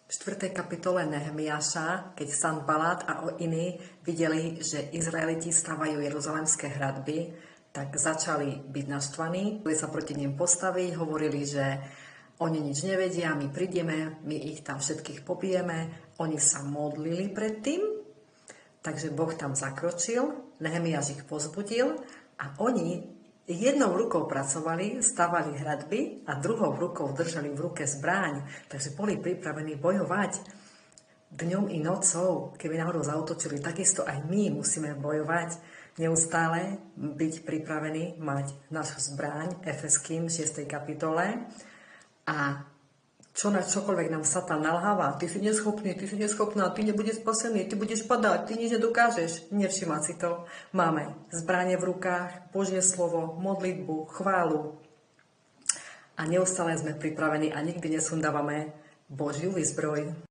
V 4. kapitole Nehemiáša, keď Sanbalát a iní videli, že Izraeliti stavajú jeruzalemské hradby, tak začali byť naštvaní, chceli sa proti nim postaviť, hovorili, že oni nič nevedia, my prídeme, my ich tam všetkých pobijeme. Oni sa modlili predtým, takže Boh tam zakročil, Nehemiáš ich pozbudil a oni jednou rukou pracovali, stavali hradby a druhou rukou držali v ruke zbraň, takže boli pripravení bojovať dňom i nocou. Keby náhodou zaútočili, takisto aj my musíme bojovať, neustále byť pripravení mať našu zbraň, Efeským 6. kapitole. A čokoľvek nám Satan nalháva, ty si neschopný, ty si neschopná, ty nebudeš spasený, ty budeš padať, ty nič nedokážeš. Nevšimať si to. Máme zbranie v rukách, Božie slovo, modlitbu, chválu. A neustále sme pripravení a nikdy nesundávame Božiu výzbroj.